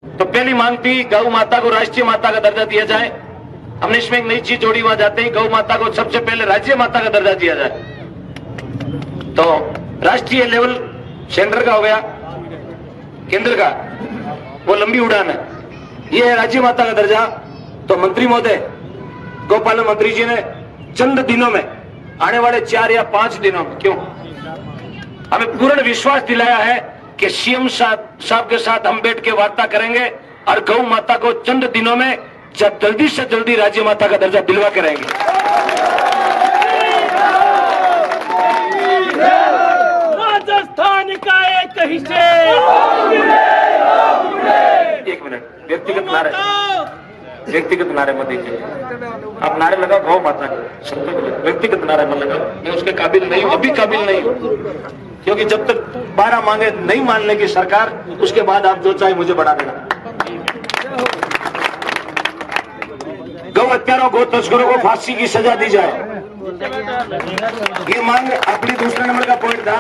तो पहली मांग थी गौ माता को राष्ट्रीय माता का दर्जा दिया जाए। हमने इसमें एक नई चीज जोड़ी, वहां जाते ही गौ माता को सबसे पहले राज्य माता का दर्जा दिया जाए। तो राष्ट्रीय लेवल सेंटर का हो गया, केंद्र का वो लंबी उड़ान है, ये है राज्य माता का दर्जा। तो मंत्री महोदय, गौपालन मंत्री जी ने चंद दिनों में, आने वाले 4 या 5 दिनों में, क्यों हमें पूर्ण विश्वास दिलाया है कि सीएम साहब के साथ हम बैठ के वार्ता करेंगे और गौ माता को चंद दिनों में जल्दी से जल्दी राज्य माता का दर्जा दिलवा करेंगे। राजस्थान का एक हिस्से। एक मिनट, व्यक्तिगत नारे मत दीजिए। आप नारे लगाओ गौ माता के, व्यक्तिगत नारे मत लगाओ। मैं उसके काबिल नहीं हूं, अभी काबिल नहीं हूं, क्योंकि जब तक 12 मांगे नहीं मान लेगी सरकार, उसके बाद आप जो चाहे मुझे बढ़ा देना। गौ हत्यारों, गौ तस्करों को फांसी की सजा दी जाए, ये मांग अपनी दूसरे नंबर का पॉइंट था।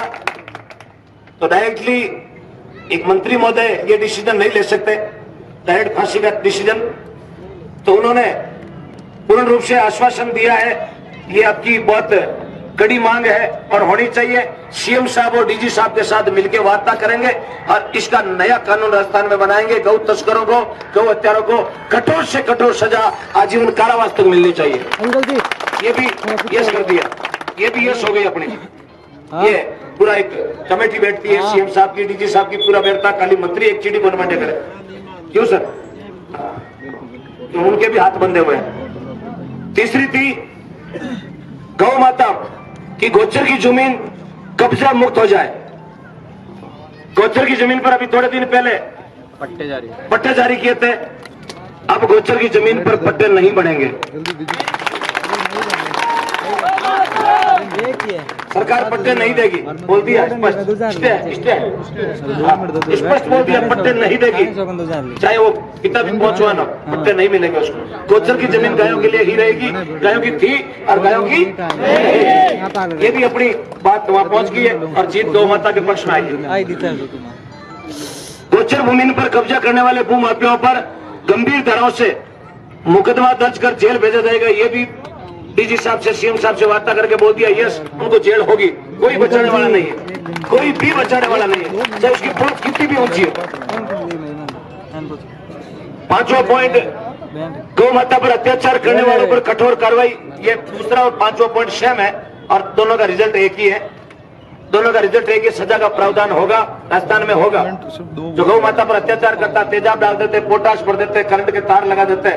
तो डायरेक्टली एक मंत्री महोदय ये डिसीजन नहीं ले सकते, डायरेक्ट फांसी का डिसीजन। तो उन्होंने पूर्ण रूप से आश्वासन दिया है, ये आपकी बहुत कड़ी मांग है और होनी चाहिए। सीएम साहब और डीजी साहब के साथ मिलकर वार्ता करेंगे और इसका नया कानून राजस्थान में बनाएंगे। गौ तस्करों को, गौ हत्यारों को कठोर से कठोर सजा, आजीवन कारावास तक मिलनी चाहिए। ये भी यस कर दिया, ये भी यस हो गई अपनी। ये पूरा एक कमेटी बैठती है, सीएम साहब की, डीजी साहब की पूरा बैठता, खाली मंत्री एक चिट्ठी बनवाने करे। क्यों सर? तो उनके भी हाथ बंधे हुए हैं। तीसरी थी गौ माता की गोचर की जमीन कब्जा मुक्त हो जाए। गोचर की जमीन पर अभी थोड़े दिन पहले पट्टे जारी किए थे, अब गोचर की जमीन पर पट्टे नहीं बढ़ेंगे। सरकार पट्टे नहीं देगी, बोल दिया स्पष्ट बोल दिया, पट्टे नहीं देगी, चाहे वो कितना भी पहुंचवाना, पट्टे नहीं मिलेंगे उसको। गोचर की जमीन गायों के लिए ही रहेगी, गायों की थी और गायों की ये भी अपनी बात वहां पहुंच गई है और जीत गौ माता के पक्ष में आई। गोचर भूमि पर कब्जा करने वाले भू माफियाओं पर गंभीर धाराओं से मुकदमा दर्ज कर जेल भेजा जाएगा। ये भी डीजी साहब से, सीएम साहब से वार्ता करके बोल दिया, यस उनको जेल होगी, कोई बचाने वाला नहीं है, कोई भी बचाने वाला नहीं है, चाहे उसकी पुलिस कितनी भी ऊंची हो। 5वां पॉइंट, गौ माता पर अत्याचार करने वालों पर कठोर कार्रवाई। ये दूसरा और 5वां पॉइंट सेम है और दोनों का रिजल्ट एक ही है, दोनों का रिजल्ट एक ही, सजा का प्रावधान होगा, राजस्थान में होगा। जो गौ माता पर अत्याचार करता, तेजाब डाल देते, पोटाश भर देते, करंट के तार लगा देते,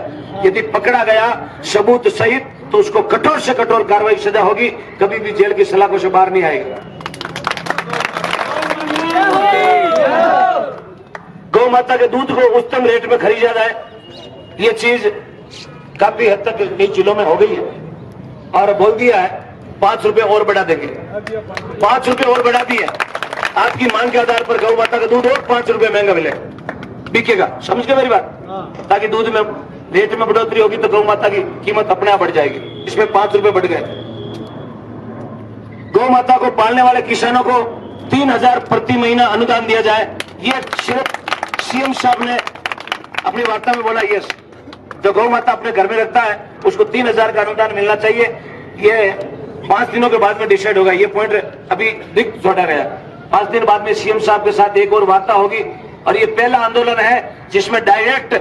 यदि पकड़ा गया सबूत सहित तो उसको कठोर से कठोर कार्रवाई सजा होगी, कभी भी जेल की सलाखों से बाहर नहीं आएगा। गौ माता के दूध को उच्चतम रेट में खरीदा जाए, ये चीज काफी हद तक कई जिलों में हो गई है और बोल दिया है 5 रुपए और बढ़ा देंगे, 5 रुपए और बढ़ा दिए। आपकी मांग के आधार पर गौ माता का दूध और 5 रुपए महंगा मिले, बिकेगा। समझ गए मेरी बात? ताकि दूध में रेट में बढ़ोतरी होगी तो गौ माता की कीमत अपने आप बढ़ जाएगी। इसमें 5 रुपए बढ़ गए। गौ माता को पालने वाले किसानों को 3000 प्रति महीना अनुदान दिया जाए। ये सिर्फ सीएम साहब ने अपनी वार्ता में बोला, यस जो गौ माता अपने घर में रखता है उसको 3000 का अनुदान मिलना चाहिए। ये 5 दिनों के बाद में डिसाइड होगा, ये पॉइंट अभी रिक्त छोड़ा गया। 5 दिन बाद में सीएम साहब के साथ एक और वार्ता होगी और ये पहला आंदोलन है जिसमें डायरेक्ट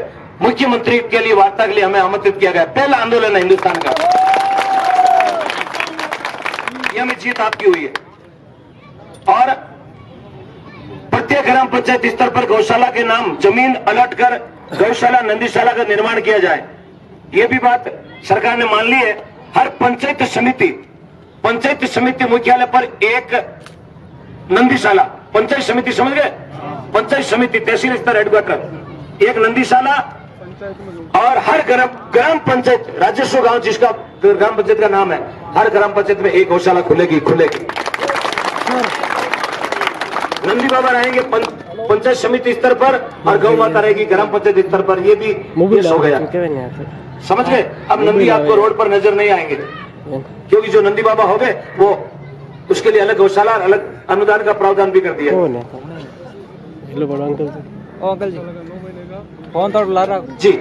मुख्यमंत्री के लिए वार्ता के लिए हमें आमंत्रित किया गया। पहला आंदोलन है हिंदुस्तान का, ये हमें जीत आपकी हुई है। और प्रत्येक ग्राम पंचायत स्तर पर गौशाला के नाम जमीन अलॉट कर गौशाला, नंदीशाला का निर्माण किया जाए। ये भी बात सरकार ने मान ली है। हर पंचायत समिति मुख्यालय पर एक नंदीशाला, पंचायत समिति समझ गए, पंचायत समिति तहसील स्तर हेडक्वार्टर एक नंदीशाला, और हर ग्राम पंचायत, राजस्व गांव जिसका ग्राम पंचायत का नाम है, हर ग्राम पंचायत में एक गौशाला खुलेगी। नंदी बाबा रहेंगे पंचायत समिति स्तर पर और गौ माता रहेगी ग्राम पंचायत स्तर पर। ये भी हो गया, समझ गए? अब नंदी आपको रोड पर नजर नहीं आएंगे क्योंकि जो नंदी बाबा हो गए वो उसके लिए अलग गौशाला, अलग अनुदान का प्रावधान भी कर दिया। हेलो बड़ा अंकल जी। फोन तो ला रहा जी।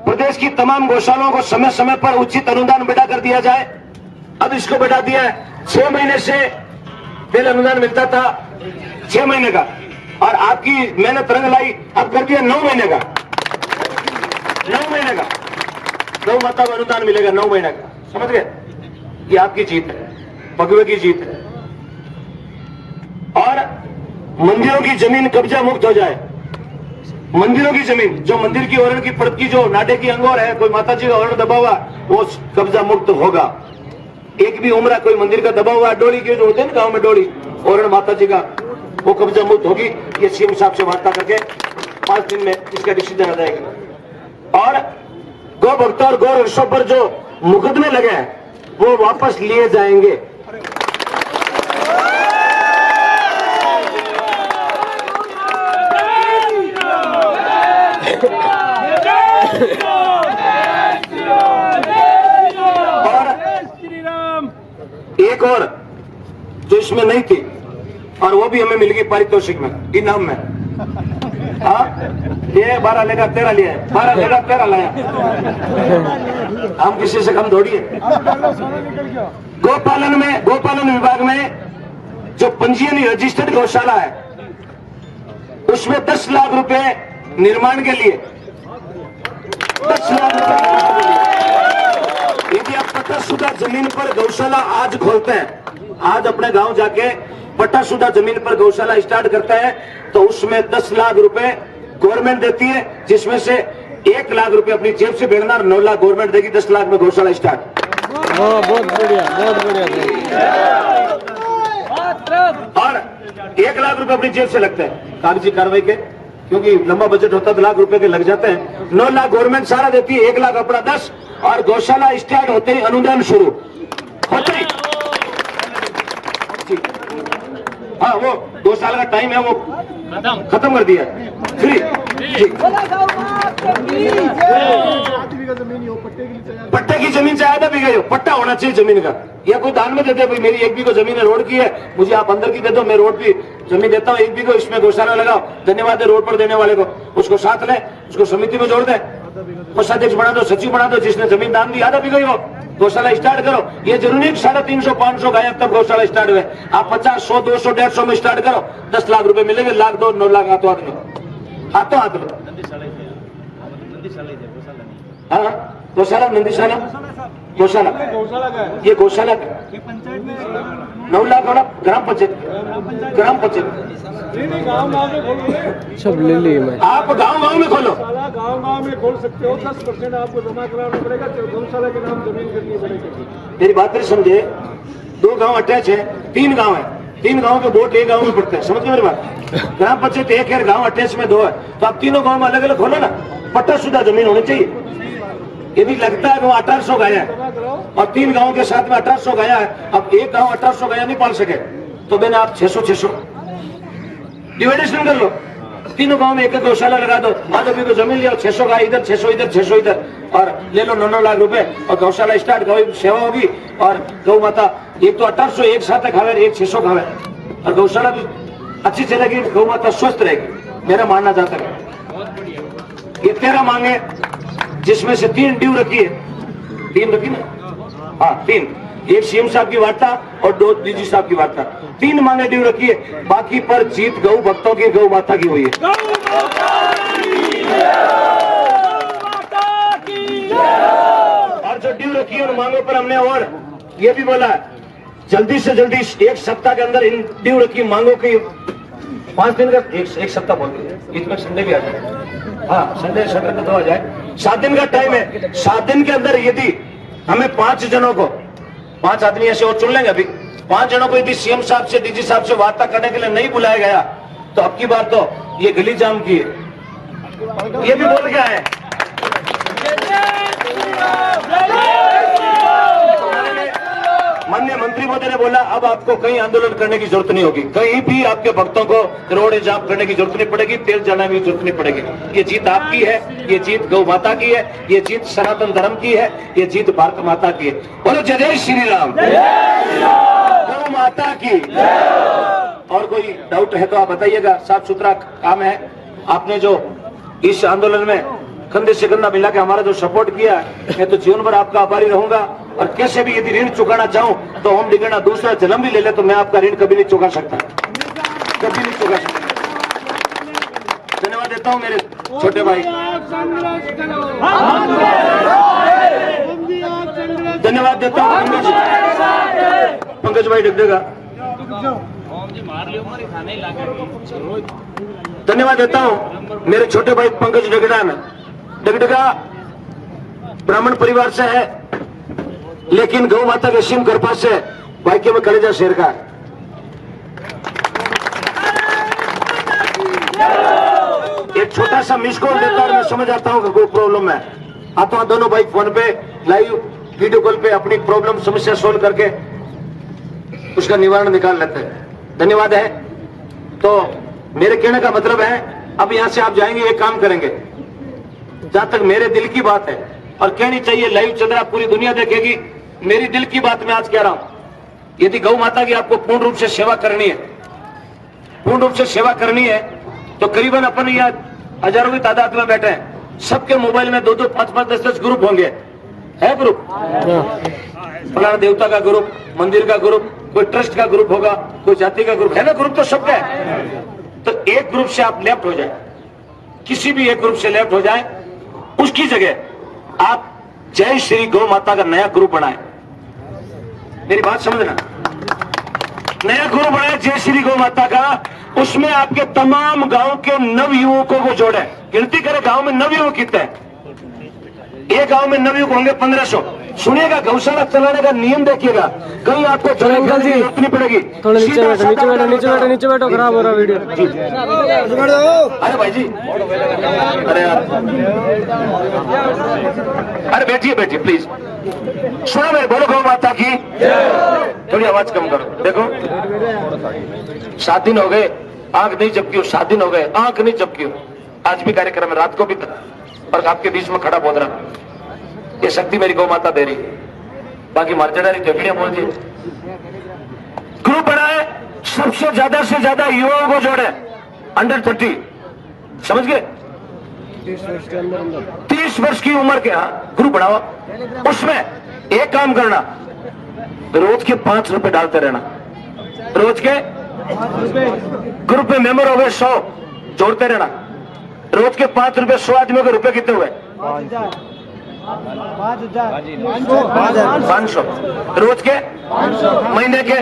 प्रदेश की तमाम गौशालाओं को समय समय पर उचित अनुदान बढ़ा कर दिया जाए। अब इसको बढ़ा दिया है, 6 महीने से पहले अनुदान मिलता था 6 महीने का, और आपकी मेहनत रंग लाई, अब कर दिया 9 महीने का। 9 महीने का गौ माता को अनुदान मिलेगा 9 महीने का। समझ गए? ये आपकी जीत है, भगवे की जीत है। और मंदिरों की जमीन कब्जा मुक्त हो जाए। मंदिरों की जमीन, जो मंदिर की ओरण की परत की जो नाटे की अंगोर है, कोई माता जी का ओरण दबा हुआ, वो कब्जा मुक्त होगा। एक भी उम्र कोई मंदिर का दबा हुआ डोली के जो होते हैं ना गांव में, डोली ओरण माता जी का, वो कब्जा मुक्त होगी। ये सीएम साहब से वार्ता करके 5 दिन में इसका डिसीजन आ जाएगा। और गौ भक्तों और गौ रक्षों पर जो मुकदमे लगे हैं वो वापस लिए जाएंगे। एक और जो इसमें नहीं थी, और वो भी हमें मिल गई पारितोषिक में, इनाम में। हाँ, ये 12 लेगा 13 लिया, 12 लेगा 13 लाया। हम किसी से कम थोड़ी है। गोपालन विभाग में जो पंजीयन रजिस्टर्ड गौशाला है, उसमें 10 लाख रुपए निर्माण के लिए, 10 लाख रुपए। यदि आप पट्टाशुदा जमीन पर गौशाला आज खोलते हैं, आज अपने गांव जाके पट्टाशुदा जमीन पर गौशाला स्टार्ट करता है, तो उसमें 10 लाख रुपए गवर्नमेंट देती है, जिसमें से 1 लाख रुपए अपनी जेब से भेजना और 9 लाख गवर्नमेंट देगी। 10 लाख में गौशाला स्टार्ट। बहुत बढ़िया, बहुत बढ़िया। और 1 लाख रुपए अपनी जेब से लगते हैं कागजी कार्रवाई के, क्योंकि लंबा बजट होता है तो लाख रुपए के लग जाते हैं। 9 लाख गवर्नमेंट सारा देती है, 1 लाख अपना 10, और गौशाला स्टार्ट होते ही अनुदान शुरू होते ही। हाँ, वो 2 साल का टाइम है, वो खत्म कर दिया फ्री। पट्टे की जमीन से आधा बीघा हो, पट्टा होना चाहिए जमीन का। या कोई दान में देते, भाई मेरी 1 बीघा जमीन है, रोड की है, मुझे आप अंदर की दे दो, मैं रोड की जमीन देता हूँ 1 बीघा, इसमें गौशाला लगाओ, धन्यवाद है रोड पर देने वाले को। उसको साथ ले, उसको समिति में जोड़ दे, कोषाध्यक्ष बना दो, सचिव बना दो, जिसने जमीन दान दी आधा बीघा ही हो, गौशाला स्टार्ट करो। ये जरूरी नहीं 350 500 गाय तब गौशाला स्टार्ट हुए। आप 50 100 200 150 में स्टार्ट करो, 10 लाख रुपए मिलेंगे। लाख दो, 9 लाख हाथों हाथ लो, हाथों हाथ लो। हाँ, गौशाला नंदीशाला गौशाला, ये गौशाला का 9 लाख वाला ग्राम पंचायत सब ले ली मैं। आप गांव में खोलो, गांव में खोल सकते हो। 10% आपको जमा कराना पड़ेगा, गौशाला के नाम जमीन खरीदनी पड़ेगी। मेरी बात नहीं समझे। 2 गांव अटैच है, 3 गांव है, 3 गांव के वोट एक गांव में पड़ते हैं। समझ गए मेरी बात? ग्राम पंचायत 1 है, गांव अटैच में 2 है, तो आप तीनों गांव में अलग अलग खोलो ना। पट्टाशुदा जमीन होनी चाहिए। यदि लगता है कि वो 1800 गाय है और 3 गांव के साथ में 1800 गाय है, अब एक गांव 1800 गाय नहीं पाल सके, तो मैंने आप 600 डिवाइडेशन कर लो। तीनों गांव में 1 गौशाला लगा दो, आधा बीघा जमीन लिया, 600 गाय इधर, 600 इधर, 600 इधर, और ले लो 9 लाख रुपए, और गौशाला स्टार्ट, गौ सेवा होगी। और गौ माता एक तो 1800 एक साथ खावे, एक 600 खावे, और गौशाला भी अच्छी चलेगी, गौ माता स्वस्थ रहेगी। मेरा मानना जाता है ये 13 मांगे, जिसमें से 3 ड्यू रखी है, 3 रखी ना, हाँ 3, एक सीएम साहब की वार्ता और 2 डीजी साहब की वार्ता, 3 मांगे ड्यू रखी है। बाकी पर जीत गौ भक्तों की, गौ माता की हुई है। और जो ड्यू रखी है उन मांगों पर हमने और ये भी बोला, जल्दी से जल्दी 1 सप्ताह के अंदर इन ड्यू रखी मांगों की 5 दिन का, एक सप्ताह बोल रहे, इसमें संडे भी आ जाए। हाँ, संडे सैटरडे तो आ जाए। 7 दिन का टाइम है। 7 दिन के अंदर यदि हमें 5 जनों को, 5 आदमी ऐसे और चुन लेंगे अभी, 5 जनों को यदि सीएम साहब से, डीजी साहब से वार्ता करने के लिए नहीं बुलाया गया, तो अब की बार तो ये गली जाम की है, ये भी बोल गया है। माननीय मंत्री महोदय ने बोला, अब आपको कहीं आंदोलन करने की जरूरत नहीं होगी, कहीं भी आपके भक्तों को रोड जाम करने की जरूरत नहीं पड़ेगी, तेल जलाने की जरूरत नहीं पड़ेगी। ये जीत आपकी है, ये जीत गौ माता की है, ये जीत सनातन धर्म की है, ये जीत भारत माता की है। बोलो जय जय श्री राम, गौ माता की। और कोई डाउट है तो आप बताइएगा। साफ सुथरा काम है। आपने जो इस आंदोलन में कंधे से कंधा मिला के हमारा जो सपोर्ट किया, मैं तो जीवन भर आपका आभारी रहूंगा। और कैसे भी यदि ऋण चुकाना चाहूं तो होम डिग्री दूसरा जन्म भी ले ले तो मैं आपका ऋण कभी नहीं चुका सकता, कभी नहीं चुका सकता। धन्यवाद देता हूं मेरे छोटे भाई, धन्यवाद देता हूं पंकज भाई डगडेगा, धन्यवाद देता हूं मेरे छोटे भाई पंकज डगडेगा ब्राह्मण परिवार से है, लेकिन गौ माता के असीम कृपा से वाक्य में कलेजा शेर का। एक छोटा सा मिस कॉल देता और मैं समझ आता हूं कि कोई प्रॉब्लम है। आता हूं दोनों भाई फोन पे लाइव वीडियो कॉल पे अपनी प्रॉब्लम समस्या सोल्व करके उसका निवारण निकाल लेते हैं। धन्यवाद है। तो मेरे कहने का मतलब है अब यहां से आप जाएंगे, एक काम करेंगे, जहां तक मेरे दिल की बात है और कहनी चाहिए, लाइव चल रहा, पूरी दुनिया देखेगी, मेरी दिल की बात मैं आज कह रहा हूं। यदि गौ माता की आपको पूर्ण रूप से सेवा करनी है, पूर्ण रूप से सेवा करनी है, तो करीबन अपन यहाँ हजारों की तादाद में बैठे हैं, सबके मोबाइल में 2-2, 5-5, 10-10 ग्रुप होंगे। है ग्रुप, फलाना देवता का ग्रुप, मंदिर का ग्रुप, कोई ट्रस्ट का ग्रुप होगा, कोई जाति का ग्रुप है ना, ग्रुप तो सबका है। तो एक ग्रुप से आप लेफ्ट हो जाए, किसी भी एक ग्रुप से लेफ्ट हो जाए, उसकी जगह आप जय श्री गौ माता का नया ग्रुप बनाए। मेरी बात समझना, नया ग्रुप बनाए जय श्री गौ माता का, उसमें आपके तमाम गांव के नव युवकों को जोड़े। गिनती करें गांव में नव युवक कितने हैं? एक गांव में नव युवक होंगे 1500। सुनिएगा, गौशाला चलाने का नियम देखिएगा, कहीं आपको जरूरत नहीं पड़ेगी। थोड़ा नीचे बैठो, नीचे बैठो, नीचे बैठो, नीचे बैठो, खराब हो रहा वीडियो। अरे भाई जी, अरे यार, अरे बैठिए बैठिए प्लीज, सुनो मेरे, बोलो गौ माता की, थोड़ी आवाज कम करो। देखो 7 दिन हो गए आंख नहीं झपकी हूँ, 7 दिन हो गए आंख नहीं झपकी हूँ। आज भी कार्यक्रम है, रात को भी, और आपके बीच में खड़ा बोल रहा, ये शक्ति मेरी गौ माता दे रही। बाकी मार्चडारी झगड़ियां बोल दी। ग्रुप बनाए, सबसे ज्यादा से ज्यादा युवाओं को जोड़े, अंडर 30, समझ गए, 30 वर्ष की उम्र के। हाँ, ग्रुप बनाओ, उसमें एक काम करना, रोज के 5 रुपए डालते रहना, रोज के ग्रुप में मेंबर हो गए 100, जोड़ते रहना, रोज के 5 रुपए, 100 आदमियों के रुपए कितने हुए? 500। रोज के, महीने के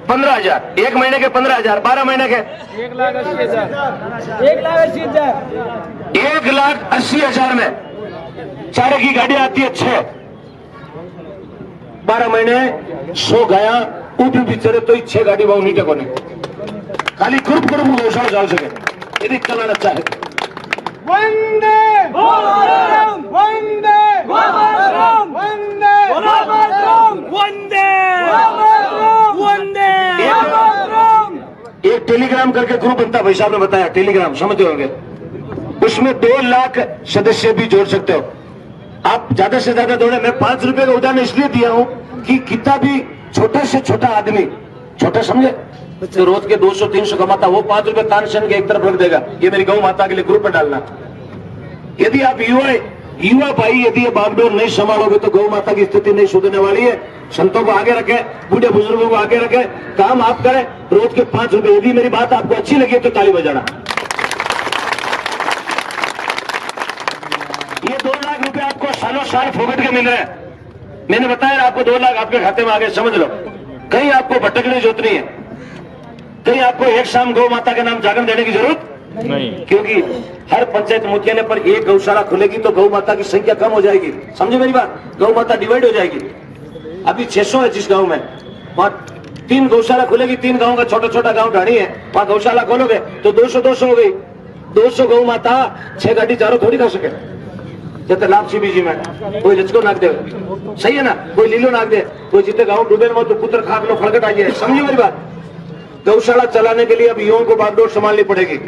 15,000, एक महीने के 15,000, 12 महीने के 1,80,000 में 4 की गाड़ी आती है 6, 12 महीने 100 गया ऊपरी बिचारे तो 6 गाड़ी बहु नीचे को नहीं, खाली ग्रुप गौशाला डाल सके यदि चलाना चाहे। वंदे मातरम, वंदे मातरम, वंदे मातरम, वंदे मातरम, वंदे मातरम। एक टेलीग्राम करके ग्रुप बनता है, भाई साहब ने बताया, टेलीग्राम समझते होंगे, उसमें 2 लाख सदस्य भी जोड़ सकते हो आप, ज्यादा से ज्यादा जोड़े। मैं 5 रुपए का उदाहरण इसलिए दिया हूं कि कितना भी छोटे से छोटा आदमी, छोटा समझे, तो रोज के 200-300 कमाता, वो 5 रुपए तान शन के एक तरफ रख देगा, ये मेरी गौ माता के लिए ग्रुप में डालना। यदि आप युवा भाई, यदि ये बागडोर नहीं संभालोगे तो गौ माता की स्थिति नहीं सुधरने वाली है। संतों को आगे रखे, बूढ़े बुजुर्गों को आगे रखे, काम आप करें, रोज के 5 रुपए। यदि मेरी बात आपको अच्छी लगी तो ताली बजाना। ये 2 लाख रुपए आपको सालों साल फोकट के मिल रहे हैं। मैंने बताया आपको 2 लाख आपके खाते में आ गए, समझ लो। कहीं आपको भटकने की जरूरत नहीं है, कहीं आपको एक शाम गौ माता के नाम जागरण देने की जरूरत नहीं, क्योंकि हर पंचायत मुख्यालय पर एक गौशाला खुलेगी तो गौ माता की संख्या कम हो जाएगी। समझे मेरी बात, गौ माता डिवाइड हो जाएगी। अभी 600 है जिस गांव में, वहां 3 गौशाला खुलेगी, 3 गांव का छोटा छोटा गांव ढाणी है, वहां गौशाला खोलोगे तो 200 हो गई। 200 गौ माता 6 गाड़ी चारों थोड़ी खा सके, जब लापसी बीजी में कोई लचको नाक दे, सही है ना, कोई लीलो नाक दे, कोई जितने गाँव डूबे में तो पुत्र खाक लो फड़कट आ जाए। समझिए मेरी बात, गौशाला चलाने के लिए अब युवाओं को बागडोर संभालनी पड़ेगी।